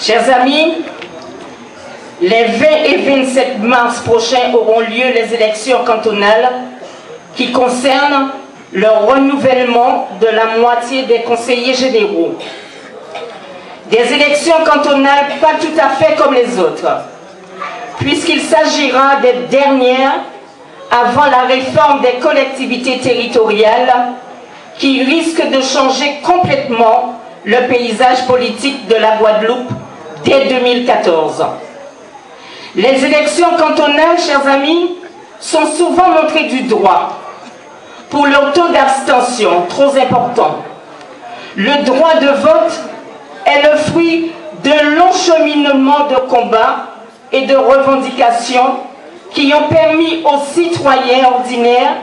Chers amis, les 20 et 27 mars prochains auront lieu les élections cantonales qui concernent le renouvellement de la moitié des conseillers généraux. Des élections cantonales pas tout à fait comme les autres, puisqu'il s'agira des dernières avant la réforme des collectivités territoriales qui risque de changer complètement le paysage politique de la Guadeloupe dès 2014. Les élections cantonales, chers amis, sont souvent montrées du doigt pour leur taux d'abstention trop important. Le droit de vote est le fruit d'un long cheminement de combats et de revendications qui ont permis aux citoyens ordinaires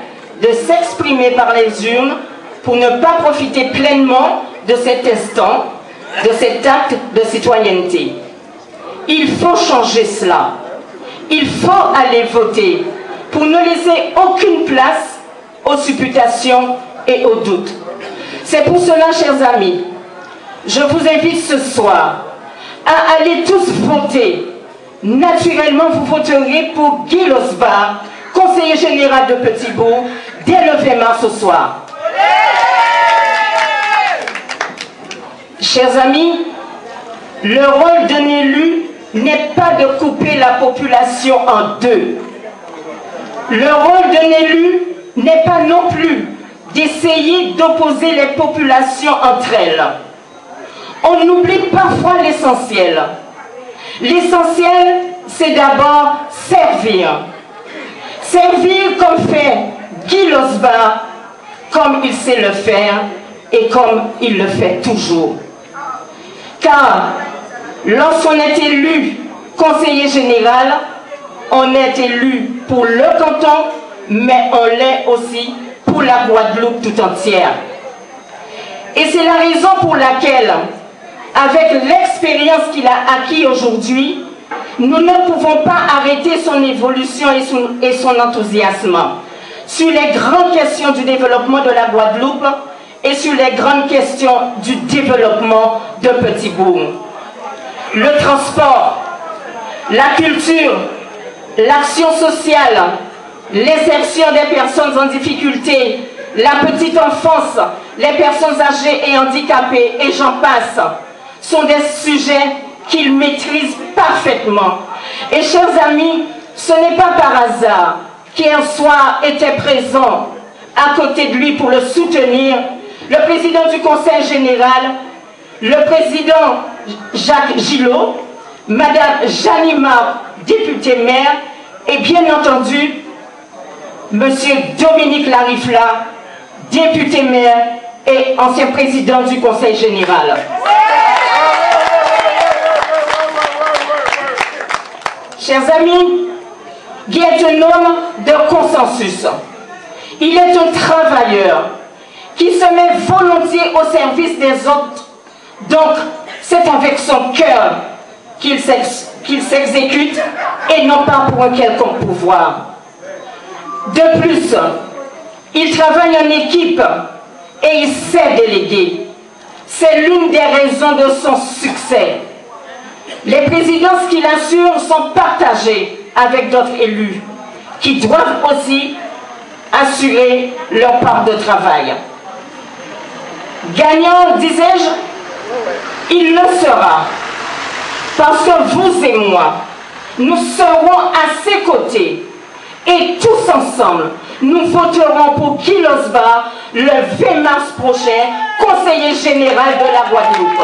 de s'exprimer par les urnes pour ne pas profiter pleinement de cet instant, de cet acte de citoyenneté. Il faut changer cela. Il faut aller voter pour ne laisser aucune place aux supputations et aux doutes. C'est pour cela, chers amis, je vous invite ce soir à aller tous voter. Naturellement, vous voterez pour Guy Losbar, conseiller général de Petit-Bourg, dès le 20 mars au soir. Chers amis, le rôle d'un élu n'est pas de couper la population en deux. Le rôle d'un élu n'est pas non plus d'essayer d'opposer les populations entre elles. On oublie parfois l'essentiel. L'essentiel, c'est d'abord servir. Servir comme fait Guy Losbar, comme il sait le faire et comme il le fait toujours. Car lorsqu'on est élu conseiller général, on est élu pour le canton, mais on l'est aussi pour la Guadeloupe tout entière. Et c'est la raison pour laquelle, avec l'expérience qu'il a acquis aujourd'hui, nous ne pouvons pas arrêter son évolution et son enthousiasme sur les grandes questions du développement de la Guadeloupe et sur les grandes questions du développement de Petit-Bourg. Le transport, la culture, l'action sociale, l'insertion des personnes en difficulté, la petite enfance, les personnes âgées et handicapées, et j'en passe, sont des sujets qu'il maîtrise parfaitement. Et chers amis, ce n'est pas par hasard qu'hier soir était présent à côté de lui pour le soutenir le président du Conseil général, le président Jacques Gillot, Madame Janima, députée maire, et bien entendu, Monsieur Dominique Larifla, député maire et ancien président du Conseil général. Chers amis, Guy est un homme de consensus. Il est un travailleur qui se met volontiers au service des autres. Donc, c'est avec son cœur qu'il s'exécute et non pas pour un quelconque pouvoir. De plus, il travaille en équipe et il sait déléguer. C'est l'une des raisons de son succès. Les présidences qu'il assure sont partagées avec d'autres élus qui doivent aussi assurer leur part de travail. Gagnant, disais-je, il le sera. Parce que vous et moi, nous serons à ses côtés. Et tous ensemble, nous voterons pour Guy Losbar le 20 mars prochain, conseiller général de la Guadeloupe.